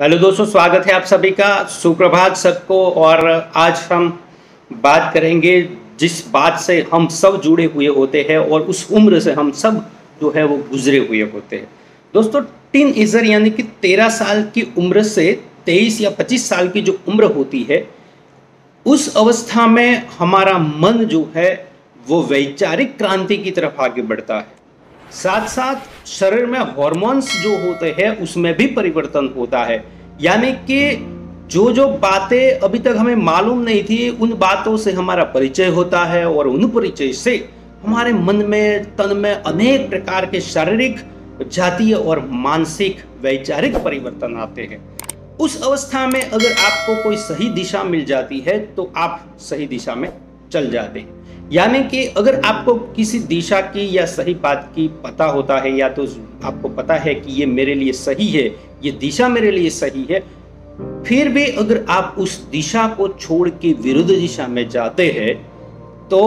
Hello दोस्तों, स्वागत है आप सभी का। सुप्रभात सबको। और आज हम बात करेंगे जिस बात से हम सब जुड़े हुए होते हैं और उस उम्र से हम सब जो है वो गुजरे हुए होते हैं। दोस्तों, टीनएजर यानी कि 13 साल की उम्र से 23 या 25 साल की जो उम्र होती है, उस अवस्था में हमारा मन जो है वो वैचारिक क्रांति की तरफ आगे बढ़ता है। साथ साथ शरीर में हॉर्मोन्स जो होते हैं उसमें भी परिवर्तन होता है। यानी कि जो जो बातें अभी तक हमें मालूम नहीं थी, उन बातों से हमारा परिचय होता है और उन परिचय से हमारे मन में, तन में अनेक प्रकार के शारीरिक, जातीय और मानसिक वैचारिक परिवर्तन आते हैं। उस अवस्था में अगर आपको कोई सही दिशा मिल जाती है तो आप सही दिशा में चल जाते हैं। यानी कि अगर आपको किसी दिशा की या सही बात की पता होता है, या तो आपको पता है कि ये मेरे लिए सही है, ये दिशा मेरे लिए सही है, फिर भी अगर आप उस दिशा को छोड़ के विरुद्ध दिशा में जाते हैं तो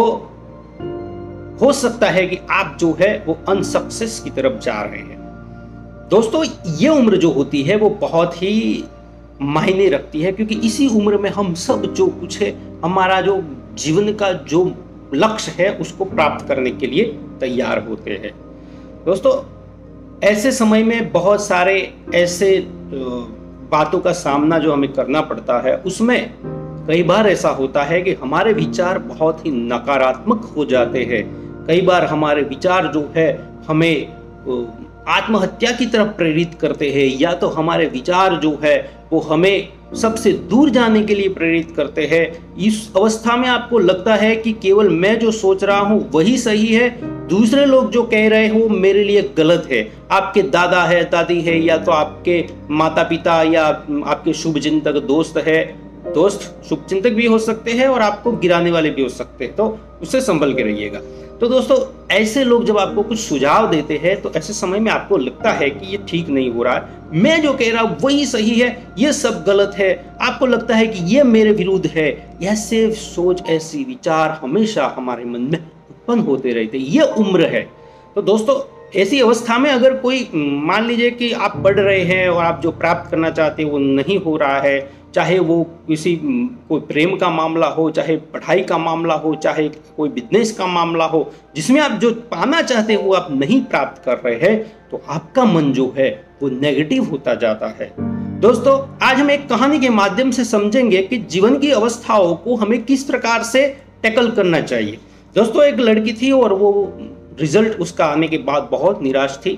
हो सकता है कि आप जो है वो अनसक्सेस की तरफ जा रहे हैं। दोस्तों, ये उम्र जो होती है वो बहुत ही मायने रखती है, क्योंकि इसी उम्र में हम सब जो कुछ है, हमारा जो जीवन का जो लक्ष्य है उसको प्राप्त करने के लिए तैयार होते हैं। दोस्तों, ऐसे समय में बहुत सारे ऐसे बातों का सामना जो हमें करना पड़ता है, उसमें कई बार ऐसा होता है कि हमारे विचार बहुत ही नकारात्मक हो जाते हैं। कई बार हमारे विचार जो है हमें आत्महत्या की तरफ प्रेरित करते हैं, या तो हमारे विचार जो है वो हमें सबसे दूर जाने के लिए प्रेरित करते हैं। इस अवस्था में आपको लगता है कि केवल मैं जो सोच रहा हूं वही सही है, दूसरे लोग जो कह रहे हो मेरे लिए गलत है। आपके दादा है, दादी है, या तो आपके माता पिता, या आपके शुभचिंतक दोस्त है। दोस्त शुभचिंतक भी हो सकते हैं और आपको गिराने वाले भी हो सकते हैं, तो उससे संभल के रहिएगा। तो दोस्तों, ऐसे लोग जब आपको कुछ सुझाव देते हैं तो ऐसे समय में आपको लगता है कि ये ठीक नहीं हो रहा है, मैं जो कह रहा हूं वही सही है, ये सब गलत है, आपको लगता है कि ये मेरे विरुद्ध है। ऐसे सोच, ऐसी विचार हमेशा हमारे मन में उत्पन्न होते रहते, ये उम्र है। तो दोस्तों, ऐसी अवस्था में अगर कोई, मान लीजिए कि आप पढ़ रहे हैं और आप जो प्राप्त करना चाहते हैं वो नहीं हो रहा है, चाहे वो किसी कोई प्रेम का मामला हो, चाहे पढ़ाई का मामला हो, चाहे कोई बिजनेस का मामला हो, जिसमें आप जो पाना चाहते हैं वो आप नहीं प्राप्त कर रहे हैं, तो आपका मन जो है वो नेगेटिव होता जाता है। दोस्तों, आज हम एक कहानी के माध्यम से समझेंगे कि जीवन की अवस्थाओं को हमें किस प्रकार से टैकल करना चाहिए। दोस्तों, एक लड़की थी और वो रिजल्ट उसका आने के बाद बहुत निराश थी।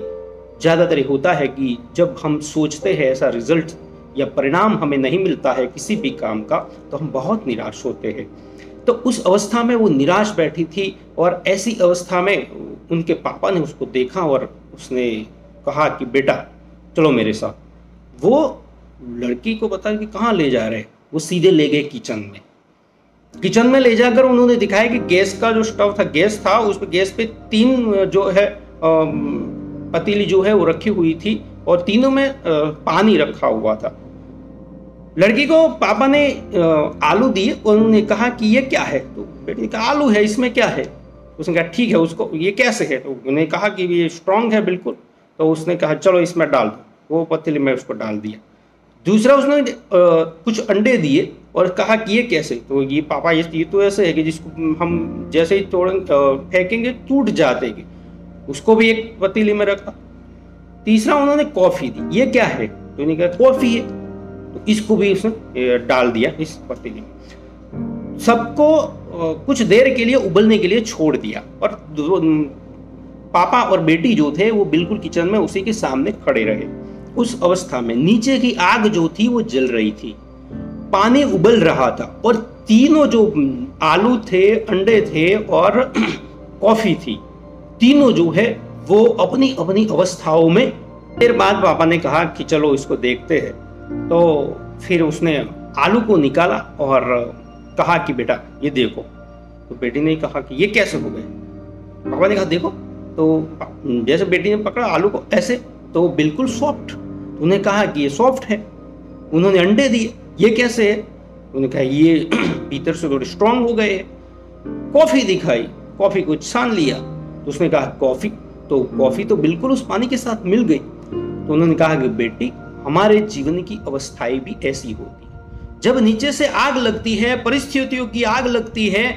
ज़्यादातर होता है कि जब हम सोचते हैं ऐसा रिजल्ट या परिणाम हमें नहीं मिलता है किसी भी काम का, तो हम बहुत निराश होते हैं। तो उस अवस्था में वो निराश बैठी थी, और ऐसी अवस्था में उनके पापा ने उसको देखा और उसने कहा कि बेटा चलो मेरे साथ। वो लड़की को पता कि कहाँ ले जा रहे, वो सीधे ले गए किचन में। किचन में ले जाकर उन्होंने दिखाया कि गैस का जो स्टव था, गैस था, उस पे गैस पे 3 जो है पतीली जो है वो रखी हुई थी, और तीनों में पानी रखा हुआ था। लड़की को पापा ने आलू दिए और उन्होंने कहा कि ये क्या है, तो बेटी ने कहा आलू है, इसमें क्या है। उसने कहा ठीक है, उसको ये कैसे है, तो उन्होंने कहा कि ये स्ट्रांग है बिल्कुल। तो उसने कहा चलो इसमें डाल दो, वो पतीली में उसको डाल दिया। दूसरा उसने कुछ अंडे दिए और कहा कि ये कैसे, तो ये पापा ये तो ऐसे है कि जिसको हम जैसे ही फेंकेंगे टूट जाते हैं, उसको भी एक पतीली में रखा। तीसरा उन्होंने कॉफी दी, ये क्या है, तो उन्होंने कहा कॉफी है, तो इसको भी उसने डाल दिया इस पतीली में। सबको कुछ देर के लिए उबलने के लिए छोड़ दिया, और पापा और बेटी जो थे वो बिल्कुल किचन में उसी के सामने खड़े रहे। उस अवस्था में नीचे की आग जो थी वो जल रही थी, पानी उबल रहा था, और तीनों जो आलू थे, अंडे थे और कॉफी थी, तीनों जो है वो अपनी अपनी अवस्थाओं में। देर बाद पापा ने कहा कि चलो इसको देखते हैं। तो फिर उसने आलू को निकाला और कहा कि बेटा ये देखो। तो बेटी ने कहा कि ये कैसे हो गए। पापा ने कहा देखो। तो जैसे बेटी ने पकड़ा आलू को ऐसे, तो बिल्कुल सॉफ्ट। उन्होंने कहा कि ये सॉफ्ट है। उन्होंने अंडे दिए, ये कैसे है। उन्होंने कहा ये भीतर से थोड़े स्ट्रांग हो गए हैं। कॉफी दिखाई, कॉफी को छान लिया, तो उसने कहा कॉफी तो बिल्कुल उस पानी के साथ मिल गई। तो उन्होंने कहा कि बेटी हमारे जीवन की अवस्थाएं भी ऐसी होती है। जब नीचे से आग लगती है, परिस्थितियों की आग लगती है,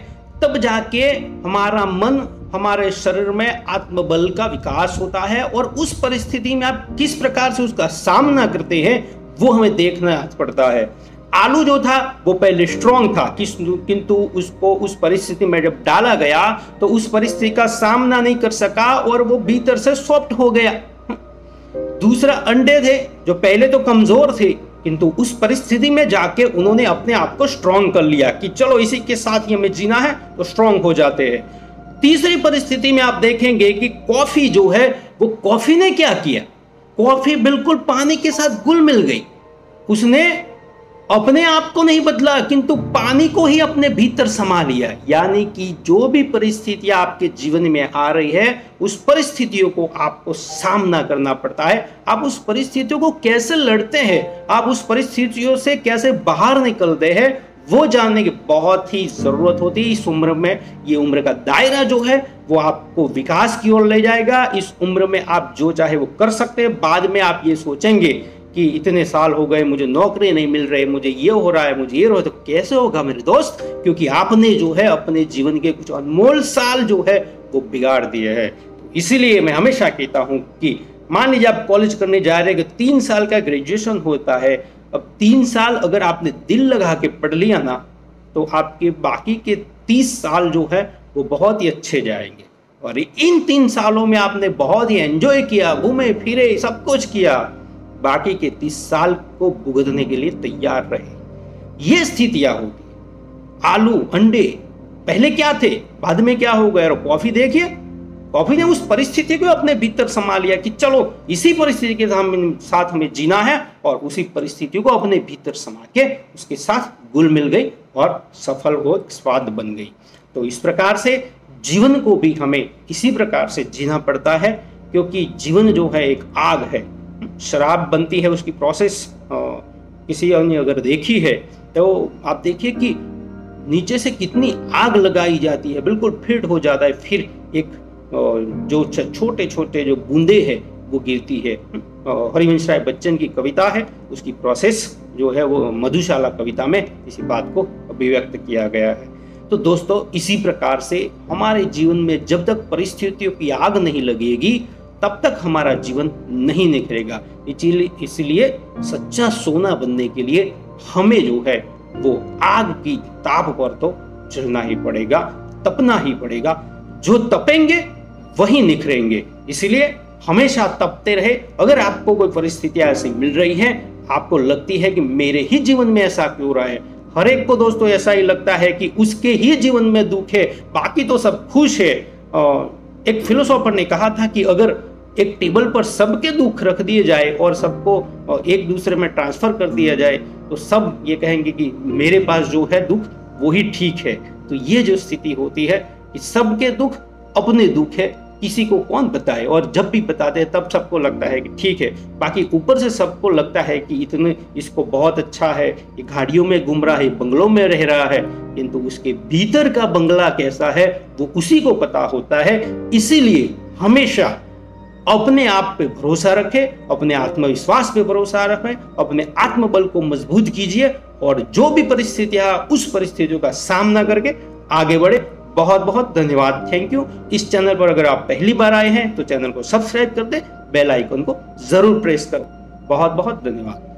तब जाके हमारा मन, हमारे शरीर में आत्मबल का विकास होता है और उस परिस्थिति में आप किस प्रकार से उसका सामना करते हैं वो हमें देखना पड़ता है। आलू जो था वो पहले स्ट्रांग था, किंतु उसको उस परिस्थिति में जब डाला गया तो उस परिस्थिति का सामना नहीं कर सका और वो भीतर से सॉफ्ट हो गया। दूसरा अंडे थे जो पहले तो कमजोर थे, किंतु उस परिस्थिति में जाके उन्होंने अपने आप को स्ट्रांग कर लिया कि चलो इसी के साथ ही हमें जीना है, तो स्ट्रांग हो जाते हैं। तीसरी परिस्थिति में आप देखेंगे कि कॉफी जो है, वो कॉफी ने क्या किया, कॉफी बिल्कुल पानी के साथ घुल मिल गई। उसने अपने आप को नहीं बदला, किंतु पानी को ही अपने भीतर समा लिया। यानी कि जो भी परिस्थितियां आपके जीवन में आ रही है, उस परिस्थितियों को आपको सामना करना पड़ता है। आप उस परिस्थितियों को कैसे लड़ते हैं, आप उस परिस्थितियों से कैसे बाहर निकलते हैं, वो जानने की बहुत ही जरूरत होती है। इस उम्र में, ये उम्र का दायरा जो है वो आपको विकास की ओर ले जाएगा। इस उम्र में आप जो चाहे वो कर सकते हैं। बाद में आप ये सोचेंगे कि इतने साल हो गए, मुझे नौकरी नहीं मिल रही, मुझे ये हो रहा है, मुझे ये हो रहा है, तो कैसे होगा मेरे दोस्त? क्योंकि आपने जो है अपने जीवन के कुछ अनमोल साल जो है वो बिगाड़ दिए हैं। इसीलिए मैं हमेशा कहता हूं कि मान लीजिए आप कॉलेज करने जा रहे हैं, 3 साल का ग्रेजुएशन होता है। अब 3 साल अगर आपने दिल लगा के पढ़ लिया ना, तो आपके बाकी के 30 साल जो है वो बहुत ही अच्छे जाएंगे। और इन 3 सालों में आपने बहुत ही एंजॉय किया, घूमे फिरे, सब कुछ किया, बाकी के 30 साल को भुगतने के लिए तैयार रहे। ये स्थितियां होती है। आलू, अंडे पहले क्या थे, बाद में क्या हो गए। और कॉफी देखिए, कॉफी ने उस परिस्थिति को अपने भीतर समा लिया कि चलो इसी परिस्थिति के साथ हमें जीना है, और उसी परिस्थिति को अपने भीतर समा के उसके साथ घुल मिल गई और सफल हो स्वाद बन गई। तो इस प्रकार से जीवन को भी हमें इसी प्रकार से जीना पड़ता है, क्योंकि जीवन जो है एक आग है। शराब बनती है, उसकी प्रोसेस किसी ने अगर देखी है तो आप देखिए कि नीचे से कितनी आग लगाई जाती है, बिल्कुल फिट हो जाता है, फिर एक जो छोटे छोटे जो बूंदे हैं वो गिरती है। हरिवंश राय बच्चन की कविता है, उसकी प्रोसेस जो है वो मधुशाला कविता में इसी बात को अभिव्यक्त किया गया है। तो दोस्तों, इसी प्रकार से हमारे जीवन में जब तक परिस्थितियों की आग नहीं लगेगी, तब तक हमारा जीवन नहीं निखरेगा। इसलिए सच्चा सोना बनने के लिए हमें जो है वो आग की ताप पर तो चलना ही पड़ेगा, तपना ही पड़ेगा। जो तपेंगे वही निखरेंगे। इसलिए हमेशा तपते रहे। अगर आपको कोई परिस्थितियां ऐसी मिल रही हैं, आपको लगती है कि मेरे ही जीवन में ऐसा क्यों रहा है, हर एक को दोस्तों ऐसा ही लगता है कि उसके ही जीवन में दुख है, बाकी तो सब खुश है। एक फिलोसोफर ने कहा था कि अगर एक टेबल पर सबके दुख रख दिए जाए और सबको एक दूसरे में ट्रांसफर कर दिया जाए, तो सब ये कहेंगे कि मेरे पास जो है दुख वही ठीक है। तो ये जो स्थिति होती है कि सबके दुख अपने दुख है, किसी को कौन बताए, और जब भी बताते हैं तब सबको लगता है कि ठीक है। बाकी ऊपर से सबको लगता है कि इतने इसको बहुत अच्छा है, ये गाड़ियों में घूम रहा है, बंगलों में रह रहा है, किंतु उसके भीतर का बंगला कैसा है वो उसी को पता होता है। इसीलिए हमेशा अपने आप पे भरोसा रखें, अपने आत्मविश्वास पे भरोसा रखें, अपने आत्मबल को मजबूत कीजिए, और जो भी परिस्थितियां उस परिस्थितियों का सामना करके आगे बढ़े। बहुत बहुत धन्यवाद, थैंक यू। इस चैनल पर अगर आप पहली बार आए हैं तो चैनल को सब्सक्राइब कर दें, बेल आइकन को जरूर प्रेस करें। बहुत बहुत धन्यवाद।